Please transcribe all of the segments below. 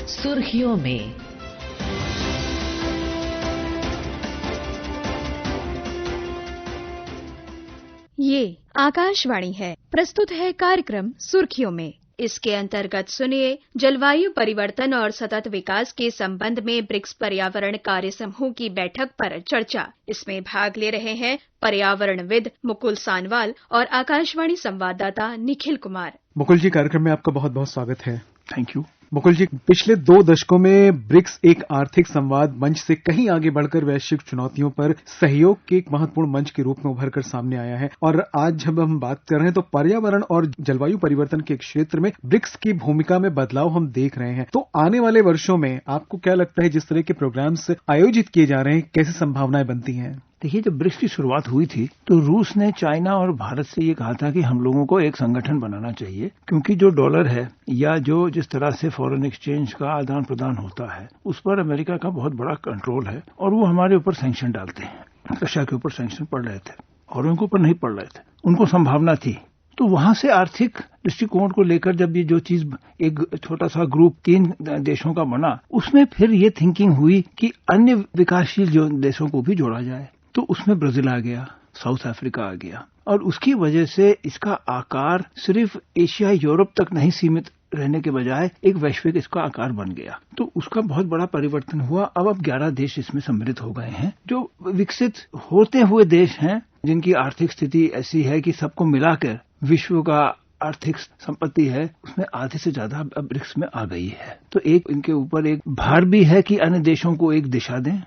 सुर्खियों में। ये आकाशवाणी है। प्रस्तुत है कार्यक्रम सुर्खियों में। इसके अंतर्गत सुनिए जलवायु परिवर्तन और सतत विकास के संबंध में ब्रिक्स पर्यावरण कार्य समूह की बैठक पर चर्चा। इसमें भाग ले रहे हैं पर्यावरणविद मुकुल सानवाल और आकाशवाणी संवाददाता निखिल कुमार। मुकुल जी, कार्यक्रम में आपका बहुत बहुत स्वागत है। Thank you. मुकुल जी, पिछले 2 दशकों में ब्रिक्स एक आर्थिक संवाद मंच से कहीं आगे बढ़कर वैश्विक चुनौतियों पर सहयोग के एक महत्वपूर्ण मंच के रूप में उभर कर सामने आया है। और आज जब हम बात कर रहे हैं तो पर्यावरण और जलवायु परिवर्तन के क्षेत्र में ब्रिक्स की भूमिका में बदलाव हम देख रहे हैं। तो आने वाले वर्षों में आपको क्या लगता है, जिस तरह के प्रोग्राम्स आयोजित किए जा रहे हैं, कैसी संभावनाएं बनती हैं? देखिए, जब ब्रिक्स की शुरुआत हुई थी तो रूस ने चाइना और भारत से ये कहा था कि हम लोगों को एक संगठन बनाना चाहिए, क्योंकि जो डॉलर है या जो जिस तरह से फॉरेन एक्सचेंज का आदान प्रदान होता है उस पर अमेरिका का बहुत बड़ा कंट्रोल है और वो हमारे ऊपर सैंक्शन डालते हैं। रशिया के ऊपर सैंक्शन पड़ रहे थे और उनके ऊपर नहीं पड़ रहे थे, उनको संभावना थी। तो वहां से आर्थिक दृष्टिकोण को लेकर जब ये जो चीज एक छोटा सा ग्रुप 3 देशों का बना, उसमें फिर ये थिंकिंग हुई कि अन्य विकासशील जो देशों को भी जोड़ा जाए। तो उसमें ब्राजील आ गया, साउथ अफ्रीका आ गया और उसकी वजह से इसका आकार सिर्फ एशिया यूरोप तक नहीं सीमित रहने के बजाय एक वैश्विक इसका आकार बन गया। तो उसका बहुत बड़ा परिवर्तन हुआ। अब 11 देश इसमें सम्मिलित हो गए हैं, जो विकसित होते हुए देश हैं, जिनकी आर्थिक स्थिति ऐसी है कि सबको मिलाकर विश्व का आर्थिक संपत्ति है उसमें आधे से ज्यादा अब ब्रिक्स में आ गई है। तो एक इनके ऊपर एक भार भी है कि अन्य देशों को एक दिशा दें,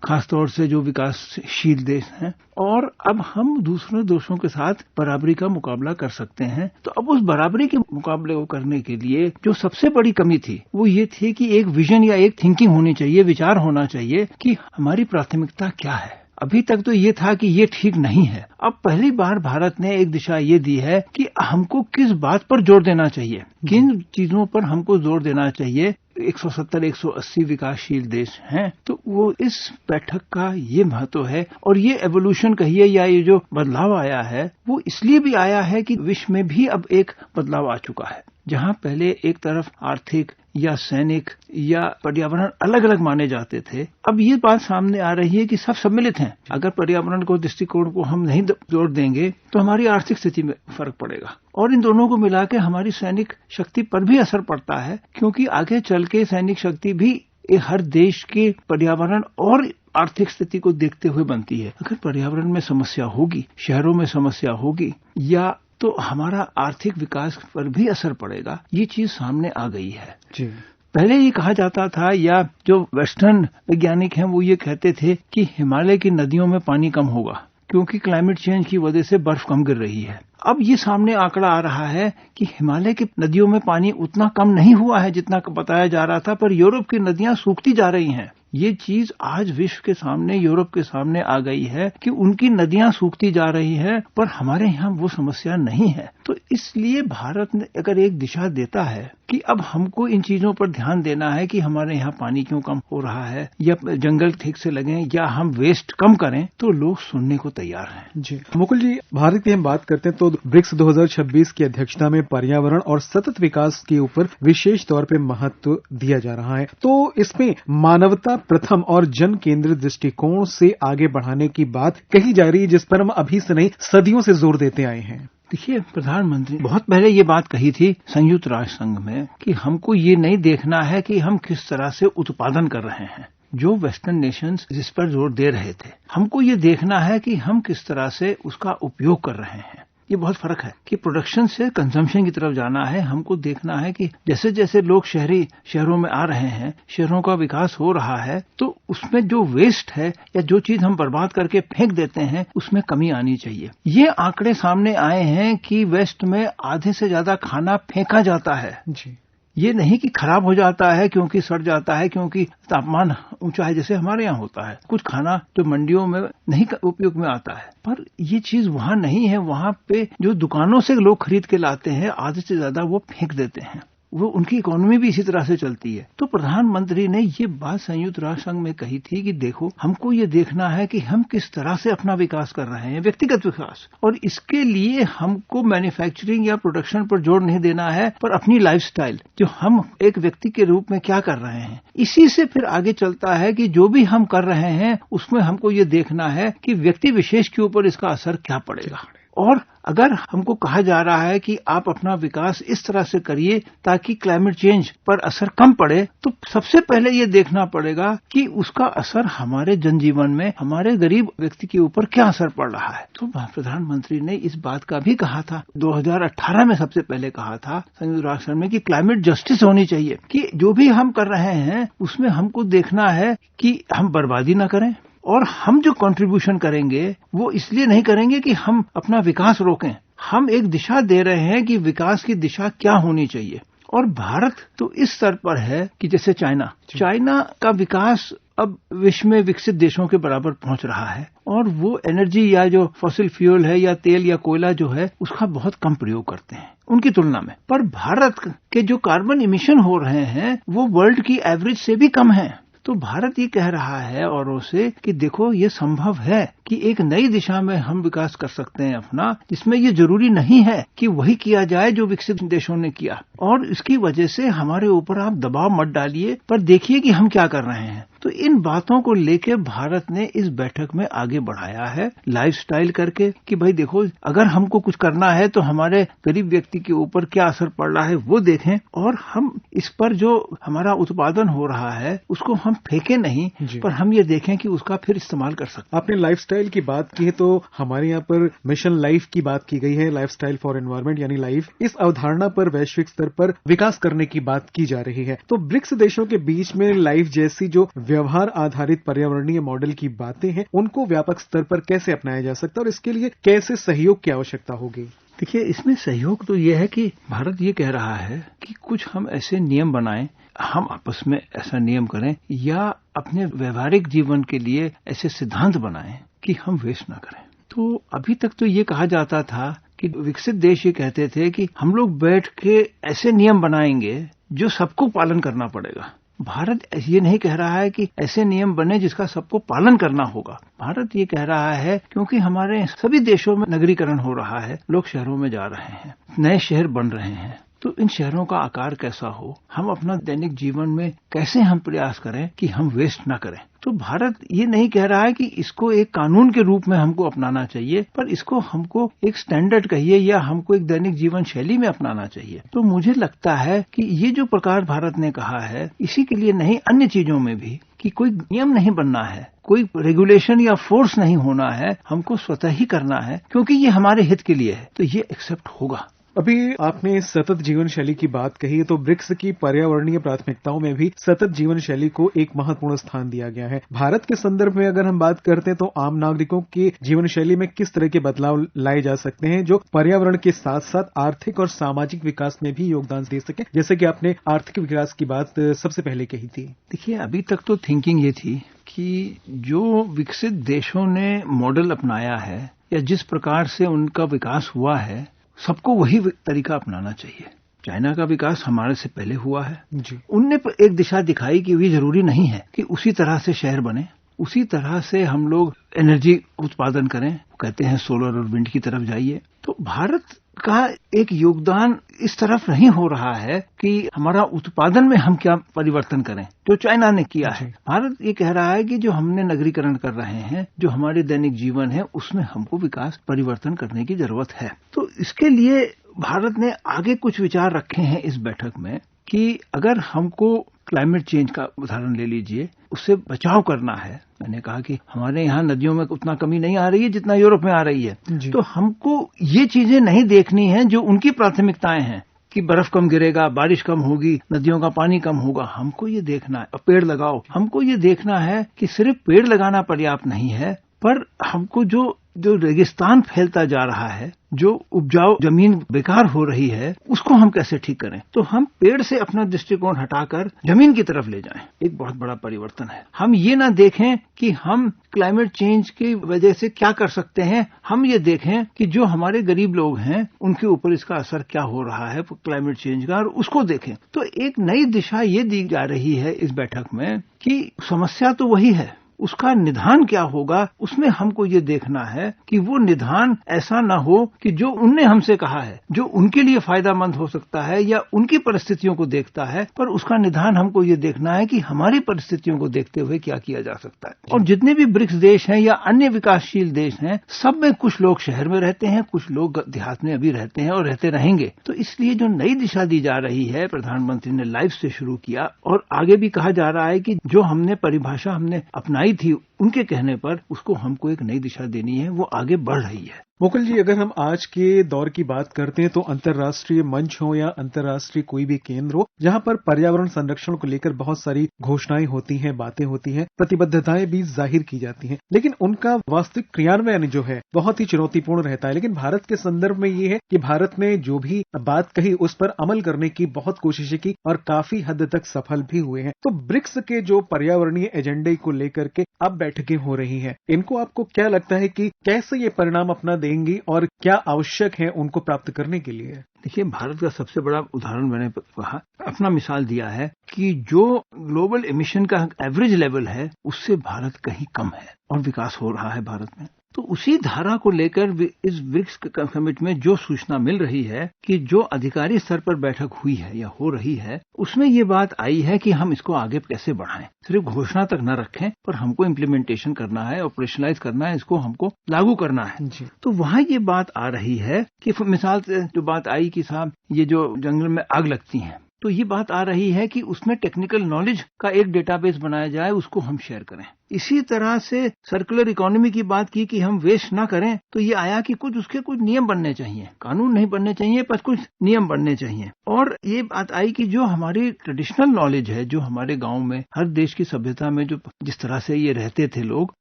खासतौर से जो विकासशील देश हैं, और अब हम दूसरे देशों के साथ बराबरी का मुकाबला कर सकते हैं। तो अब उस बराबरी के मुकाबले को करने के लिए जो सबसे बड़ी कमी थी वो ये थी कि एक विजन या एक थिंकिंग होनी चाहिए, विचार होना चाहिए कि हमारी प्राथमिकता क्या है। अभी तक तो ये था कि ये ठीक नहीं है। अब पहली बार भारत ने एक दिशा ये दी है कि हमको किस बात पर जोर देना चाहिए, किन चीजों पर हमको जोर देना चाहिए। 170-180 विकासशील देश हैं, तो वो इस बैठक का ये महत्व है। और ये एवोल्यूशन कहिए या ये जो बदलाव आया है वो इसलिए भी आया है कि विश्व में भी अब एक बदलाव आ चुका है। जहां पहले एक तरफ आर्थिक या सैनिक या पर्यावरण अलग अलग माने जाते थे, अब ये बात सामने आ रही है कि सब सम्मिलित हैं। अगर पर्यावरण को दृष्टिकोण को हम नहीं जोड़ देंगे तो हमारी आर्थिक स्थिति में फर्क पड़ेगा और इन दोनों को मिला के हमारी सैनिक शक्ति पर भी असर पड़ता है, क्योंकि आगे चल के सैनिक शक्ति भी हर देश के पर्यावरण और आर्थिक स्थिति को देखते हुए बनती है। अगर पर्यावरण में समस्या होगी, शहरों में समस्या होगी, या तो हमारा आर्थिक विकास पर भी असर पड़ेगा। ये चीज सामने आ गई है जी। पहले ये कहा जाता था, या जो वेस्टर्न वैज्ञानिक हैं वो ये कहते थे कि हिमालय की नदियों में पानी कम होगा क्योंकि क्लाइमेट चेंज की वजह से बर्फ कम गिर रही है। अब ये सामने आंकड़ा आ रहा है कि हिमालय की नदियों में पानी उतना कम नहीं हुआ है जितना बताया जा रहा था, पर यूरोप की नदियां सूखती जा रही हैं। ये चीज आज विश्व के सामने, यूरोप के सामने आ गई है कि उनकी नदियां सूखती जा रही है, पर हमारे यहाँ वो समस्या नहीं है। तो इसलिए भारत ने अगर एक दिशा देता है कि अब हमको इन चीजों पर ध्यान देना है कि हमारे यहाँ पानी क्यों कम हो रहा है, या जंगल ठीक से लगें, या हम वेस्ट कम करें, तो लोग सुनने को तैयार हैं। जी मुकुल जी, भारत की हम बात करते हैं तो ब्रिक्स 2026 की अध्यक्षता में पर्यावरण और सतत विकास के ऊपर विशेष तौर पे महत्व दिया जा रहा है। तो इसमें मानवता प्रथम और जन केंद्रित दृष्टिकोण से आगे बढ़ाने की बात कही जा रही है, जिस पर हम अभी से नहीं सदियों से जोर देते आए हैं। देखिए, प्रधानमंत्री बहुत पहले ये बात कही थी संयुक्त राष्ट्र संघ में कि हमको ये नहीं देखना है कि हम किस तरह से उत्पादन कर रहे हैं, जो वेस्टर्न नेशंस जिस पर जोर दे रहे थे। हमको ये देखना है कि हम किस तरह से उसका उपयोग कर रहे हैं। ये बहुत फर्क है कि प्रोडक्शन से कंजम्पशन की तरफ जाना है। हमको देखना है कि जैसे जैसे लोग शहरों में आ रहे हैं, शहरों का विकास हो रहा है, तो उसमें जो वेस्ट है या जो चीज हम बर्बाद करके फेंक देते हैं उसमें कमी आनी चाहिए। ये आंकड़े सामने आए हैं कि वेस्ट में आधे से ज्यादा खाना फेंका जाता है जी। ये नहीं कि खराब हो जाता है क्योंकि सड़ जाता है, क्योंकि तापमान ऊंचा है जैसे हमारे यहाँ होता है। कुछ खाना जो मंडियों में नहीं उपयोग में आता है, पर ये चीज वहां नहीं है। वहां पे जो दुकानों से लोग खरीद के लाते हैं आधे से ज्यादा वो फेंक देते हैं। वो उनकी इकोनॉमी भी इसी तरह से चलती है। तो प्रधानमंत्री ने ये बात संयुक्त राष्ट्र संघ में कही थी कि देखो, हमको ये देखना है कि हम किस तरह से अपना विकास कर रहे हैं, व्यक्तिगत विकास, और इसके लिए हमको मैन्युफैक्चरिंग या प्रोडक्शन पर जोर नहीं देना है, पर अपनी लाइफस्टाइल, जो हम एक व्यक्ति के रूप में क्या कर रहे हैं, इसी से फिर आगे चलता है कि जो भी हम कर रहे हैं उसमें हमको ये देखना है कि व्यक्ति विशेष के ऊपर इसका असर क्या पड़ेगा। और अगर हमको कहा जा रहा है कि आप अपना विकास इस तरह से करिए ताकि क्लाइमेट चेंज पर असर कम पड़े, तो सबसे पहले ये देखना पड़ेगा कि उसका असर हमारे जनजीवन में, हमारे गरीब व्यक्ति के ऊपर क्या असर पड़ रहा है। तो प्रधानमंत्री ने इस बात का भी कहा था, 2018 में सबसे पहले कहा था संयुक्त राष्ट्र में, कि क्लाइमेट जस्टिस होनी चाहिए, कि जो भी हम कर रहे हैं उसमें हमको देखना है कि हम बर्बादी न करें, और हम जो कंट्रीब्यूशन करेंगे वो इसलिए नहीं करेंगे कि हम अपना विकास रोकें, हम एक दिशा दे रहे हैं कि विकास की दिशा क्या होनी चाहिए। और भारत तो इस स्तर पर है कि जैसे चाइना का विकास अब विश्व में विकसित देशों के बराबर पहुंच रहा है, और वो एनर्जी या जो फॉसिल फ्यूल है या तेल या कोयला जो है उसका बहुत कम प्रयोग करते हैं उनकी तुलना में। पर भारत के जो कार्बन इमिशन हो रहे हैं वो वर्ल्ड की एवरेज से भी कम है। तो भारत ये कह रहा है औरों से कि देखो, ये संभव है कि एक नई दिशा में हम विकास कर सकते हैं अपना, जिसमें ये जरूरी नहीं है कि वही किया जाए जो विकसित देशों ने किया, और इसकी वजह से हमारे ऊपर आप दबाव मत डालिए, पर देखिए कि हम क्या कर रहे हैं। तो इन बातों को लेके भारत ने इस बैठक में आगे बढ़ाया है लाइफस्टाइल करके, कि भाई देखो, अगर हमको कुछ करना है तो हमारे गरीब व्यक्ति के ऊपर क्या असर पड़ रहा है वो देखें, और हम इस पर जो हमारा उत्पादन हो रहा है उसको हम फेंके नहीं, पर हम ये देखें कि उसका फिर इस्तेमाल कर सकते। आपने लाइफस्टाइल की बात की है, तो हमारे यहाँ पर मिशन लाइफ की बात की गई है, लाइफस्टाइल फॉर एनवायरनमेंट यानी लाइफ। इस अवधारणा पर वैश्विक स्तर पर विकास करने की बात की जा रही है। तो ब्रिक्स देशों के बीच में लाइफ जैसी जो व्यवहार आधारित पर्यावरणीय मॉडल की बातें हैं उनको व्यापक स्तर पर कैसे अपनाया जा सकता है, और इसके लिए कैसे सहयोग की आवश्यकता होगी? देखिए, इसमें सहयोग तो ये है कि भारत ये कह रहा है कि कुछ हम ऐसे नियम बनाएं, हम आपस में ऐसा नियम करें, या अपने व्यवहारिक जीवन के लिए ऐसे सिद्धांत बनाएं कि हम वेस्ट ना करें। तो अभी तक तो ये कहा जाता था कि विकसित देश ये कहते थे कि हम लोग बैठ के ऐसे नियम बनाएंगे जो सबको पालन करना पड़ेगा। भारत ये नहीं कह रहा है कि ऐसे नियम बने जिसका सबको पालन करना होगा। भारत ये कह रहा है क्योंकि हमारे सभी देशों में नगरीकरण हो रहा है, लोग शहरों में जा रहे हैं, नए शहर बन रहे हैं, तो इन शहरों का आकार कैसा हो, हम अपना दैनिक जीवन में कैसे हम प्रयास करें कि हम वेस्ट ना करें। तो भारत ये नहीं कह रहा है कि इसको एक कानून के रूप में हमको अपनाना चाहिए, पर इसको हमको एक स्टैंडर्ड कहिए या हमको एक दैनिक जीवन शैली में अपनाना चाहिए। तो मुझे लगता है कि ये जो प्रकार भारत ने कहा है, इसी के लिए नहीं, अन्य चीजों में भी, कि कोई नियम नहीं बनना है, कोई रेगुलेशन या फोर्स नहीं होना है, हमको स्वतः ही करना है, क्योंकि ये हमारे हित के लिए है, तो ये एक्सेप्ट होगा। अभी आपने सतत जीवन शैली की बात कही है, तो ब्रिक्स की पर्यावरणीय प्राथमिकताओं में भी सतत जीवन शैली को एक महत्वपूर्ण स्थान दिया गया है। भारत के संदर्भ में अगर हम बात करते हैं तो आम नागरिकों की जीवन शैली में किस तरह के बदलाव लाए जा सकते हैं जो पर्यावरण के साथ साथ आर्थिक और सामाजिक विकास में भी योगदान दे सके, जैसे कि आपने आर्थिक विकास की बात सबसे पहले कही थी। देखिए, अभी तक तो थिंकिंग ये थी कि जो विकसित देशों ने मॉडल अपनाया है या जिस प्रकार से उनका विकास हुआ है, सबको वही तरीका अपनाना चाहिए। चाइना का विकास हमारे से पहले हुआ है जी। उनने एक दिशा दिखाई कि ये जरूरी नहीं है कि उसी तरह से शहर बने, उसी तरह से हम लोग एनर्जी उत्पादन करें, कहते हैं सोलर और विंड की तरफ जाइए। तो भारत का एक योगदान इस तरफ नहीं हो रहा है कि हमारा उत्पादन में हम क्या परिवर्तन करें, जो चाइना ने किया है। भारत ये कह रहा है कि जो हमने नगरीकरण कर रहे हैं, जो हमारे दैनिक जीवन है, उसमें हमको विकास परिवर्तन करने की जरूरत है। तो इसके लिए भारत ने आगे कुछ विचार रखे हैं इस बैठक में कि अगर हमको क्लाइमेट चेंज का उदाहरण ले लीजिए, उससे बचाव करना है। मैंने कहा कि हमारे यहाँ नदियों में उतना कमी नहीं आ रही है जितना यूरोप में आ रही है, तो हमको ये चीजें नहीं देखनी है जो उनकी प्राथमिकताएं हैं कि बर्फ कम गिरेगा, बारिश कम होगी, नदियों का पानी कम होगा। हमको ये देखना है, पेड़ लगाओ। हमको ये देखना है कि सिर्फ पेड़ लगाना पर्याप्त नहीं है, पर हमको जो जो रेगिस्तान फैलता जा रहा है, जो उपजाऊ जमीन बेकार हो रही है, उसको हम कैसे ठीक करें। तो हम पेड़ से अपना दृष्टिकोण हटाकर जमीन की तरफ ले जाएं, एक बहुत बड़ा परिवर्तन है। हम ये ना देखें कि हम क्लाइमेट चेंज की वजह से क्या कर सकते हैं, हम ये देखें कि जो हमारे गरीब लोग हैं उनके ऊपर इसका असर क्या हो रहा है क्लाइमेट चेंज का, और उसको देखें। तो एक नई दिशा ये दी जा रही है इस बैठक में कि समस्या तो वही है, उसका निदान क्या होगा, उसमें हमको ये देखना है कि वो निदान ऐसा ना हो कि जो उनने हमसे कहा है, जो उनके लिए फायदेमंद हो सकता है या उनकी परिस्थितियों को देखता है, पर उसका निदान हमको ये देखना है कि हमारी परिस्थितियों को देखते हुए क्या किया जा सकता है। और जितने भी ब्रिक्स देश हैं या अन्य विकासशील देश हैं, सब में कुछ लोग शहर में रहते हैं, कुछ लोग देहात में अभी रहते हैं और रहते रहेंगे। तो इसलिए जो नई दिशा दी जा रही है, प्रधानमंत्री ने लाइफ से शुरू किया और आगे भी कहा जा रहा है कि जो हमने परिभाषा हमने अपनाई थी उनके कहने पर, उसको हमको एक नई दिशा देनी है, वो आगे बढ़ रही है। मुकुल जी, अगर हम आज के दौर की बात करते हैं तो अंतर्राष्ट्रीय मंच हो या अंतर्राष्ट्रीय कोई भी केंद्र हो, जहां पर पर्यावरण संरक्षण को लेकर बहुत सारी घोषणाएं होती हैं, बातें होती हैं, प्रतिबद्धताएं भी जाहिर की जाती हैं, लेकिन उनका वास्तविक क्रियान्वयन जो है बहुत ही चुनौतीपूर्ण रहता है। लेकिन भारत के संदर्भ में ये है कि भारत ने जो भी बात कही उस पर अमल करने की बहुत कोशिशें की और काफी हद तक सफल भी हुए हैं। तो ब्रिक्स के जो पर्यावरणीय एजेंडे को लेकर के अब बैठकें हो रही हैं, इनको आपको क्या लगता है कि कैसे ये परिणाम अपना देंगी और क्या आवश्यक है उनको प्राप्त करने के लिए? देखिए, भारत का सबसे बड़ा उदाहरण मैंने कहा, अपना मिसाल दिया है कि जो ग्लोबल एमिशन का एवरेज लेवल है उससे भारत कहीं कम है और विकास हो रहा है भारत में। तो उसी धारा को लेकर इस ब्रिक्स समिट में जो सूचना मिल रही है कि जो अधिकारी स्तर पर बैठक हुई है या हो रही है, उसमें ये बात आई है कि हम इसको आगे कैसे बढ़ाएं। सिर्फ घोषणा तक न रखें, पर हमको इम्प्लीमेंटेशन करना है, ऑपरेशनलाइज करना है, इसको हमको लागू करना है जी। तो वहाँ ये बात आ रही है कि मिसाल से जो बात आई कि साहब ये जो जंगल में आग लगती है, तो ये बात आ रही है कि उसमें टेक्निकल नॉलेज का एक डेटाबेस बनाया जाए, उसको हम शेयर करें। इसी तरह से सर्कुलर इकोनॉमी की बात की कि हम वेस्ट ना करें, तो ये आया कि उसके कुछ नियम बनने चाहिए, कानून नहीं बनने चाहिए पर कुछ नियम बनने चाहिए। और ये बात आई कि जो हमारी ट्रेडिशनल नॉलेज है, जो हमारे गांव में हर देश की सभ्यता में जो जिस तरह से ये रहते थे लोग,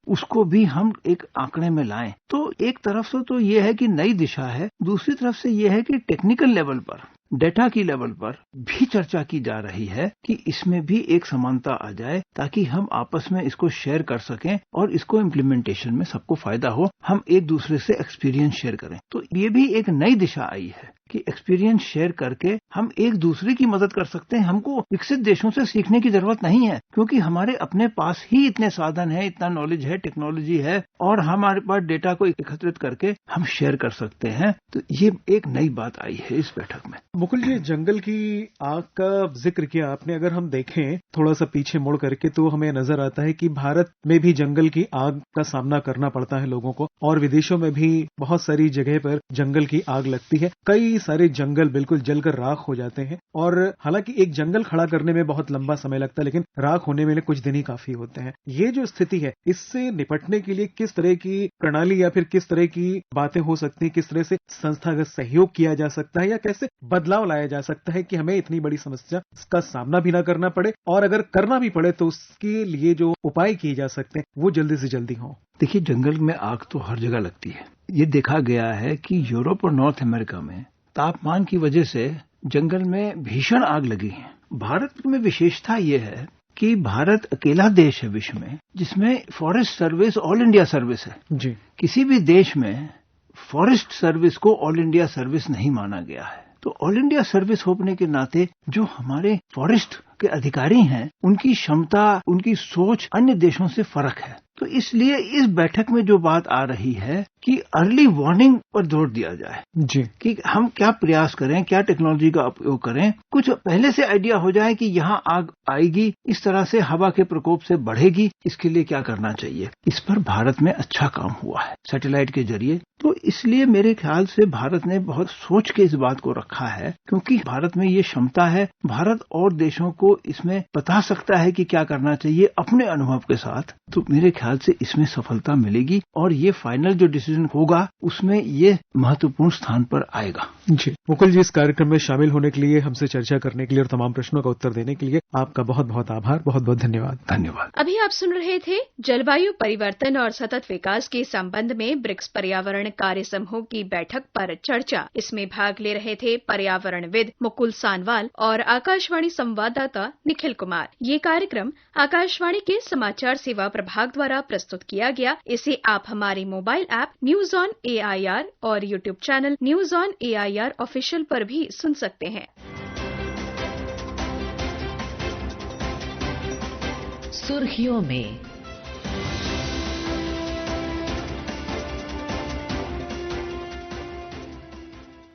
उसको भी हम एक आंकड़े में लाएं। तो एक तरफ से तो ये है कि नई दिशा है, दूसरी तरफ से ये है कि टेक्निकल लेवल पर, डेटा की लेवल पर भी चर्चा की जा रही है कि इसमें भी एक समानता आ जाए, ताकि हम आपस में इसको शेयर कर सकें और इसको इम्प्लीमेंटेशन में सबको फायदा हो, हम एक दूसरे से एक्सपीरियंस शेयर करें। तो ये भी एक नई दिशा आई है कि एक्सपीरियंस शेयर करके हम एक दूसरे की मदद कर सकते हैं। हमको विकसित देशों से सीखने की जरूरत नहीं है, क्योंकि हमारे अपने पास ही इतने साधन है, इतना नॉलेज है, टेक्नोलॉजी है, और हमारे पास डेटा को एकत्रित करके हम शेयर कर सकते हैं। तो ये एक नई बात आई है इस बैठक में। मुकुल जी, जंगल की आग का जिक्र किया आपने। अगर हम देखें थोड़ा सा पीछे मुड़ करके, तो हमें नजर आता है कि भारत में भी जंगल की आग का सामना करना पड़ता है लोगों को, और विदेशों में भी बहुत सारी जगह पर जंगल की आग लगती है। कई सारे जंगल बिल्कुल जलकर राख हो जाते हैं, और हालांकि एक जंगल खड़ा करने में बहुत लंबा समय लगता है, लेकिन राख होने में कुछ दिन ही काफी होते हैं। ये जो स्थिति है, इससे निपटने के लिए किस तरह की प्रणाली या फिर किस तरह की बातें हो सकती हैं, किस तरह से संस्थागत सहयोग किया जा सकता है, या कैसे बदलाव लाया जा सकता है कि हमें इतनी बड़ी समस्या का सामना भी ना करना पड़े, और अगर करना भी पड़े तो उसके लिए जो उपाय किए जा सकते हैं वो जल्दी से जल्दी हों? देखिए, जंगल में आग तो हर जगह लगती है। ये देखा गया है कि यूरोप और नॉर्थ अमेरिका में तापमान की वजह से जंगल में भीषण आग लगी है। भारत में विशेषता ये है कि भारत अकेला देश है विश्व में जिसमें forest service all India service है जी। किसी भी देश में फॉरेस्ट सर्विस को ऑल इंडिया सर्विस नहीं माना गया है। तो ऑल इंडिया सर्विस होने के नाते जो हमारे फॉरेस्ट के अधिकारी हैं, उनकी क्षमता, उनकी सोच अन्य देशों से फर्क है। तो इसलिए इस बैठक में जो बात आ रही है कि अर्ली वार्निंग पर जोर दिया जाए जी, कि हम क्या प्रयास करें, क्या टेक्नोलॉजी का उपयोग करें, कुछ पहले से आइडिया हो जाए कि यहाँ आग आएगी, इस तरह से हवा के प्रकोप से बढ़ेगी, इसके लिए क्या करना चाहिए। इस पर भारत में अच्छा काम हुआ है सैटेलाइट के जरिए। तो इसलिए मेरे ख्याल से भारत ने बहुत सोच के इस बात को रखा है, क्योंकि भारत में ये क्षमता है। भारत और देशों को इसमें बता सकता है कि क्या करना चाहिए अपने अनुभव के साथ। तो मेरे ख्याल ख्याल से इसमें सफलता मिलेगी और ये फाइनल जो डिसीजन होगा उसमें ये महत्वपूर्ण स्थान पर आएगा। जी मुकुल जी, इस कार्यक्रम में शामिल होने के लिए, हमसे चर्चा करने के लिए और तमाम प्रश्नों का उत्तर देने के लिए आपका बहुत बहुत आभार, बहुत बहुत धन्यवाद। धन्यवाद। अभी आप सुन रहे थे जलवायु परिवर्तन और सतत विकास के संबंध में ब्रिक्स पर्यावरण कार्य समूह की बैठक पर चर्चा। इसमें भाग ले रहे थे पर्यावरणविद मुकुल सानवाल और आकाशवाणी संवाददाता निखिल कुमार। ये कार्यक्रम आकाशवाणी के समाचार सेवा प्रभाग द्वारा प्रस्तुत किया गया। इसे आप हमारे mobile app news on AIR और YouTube channel news on AIR official पर भी सुन सकते हैं। सुर्खियों में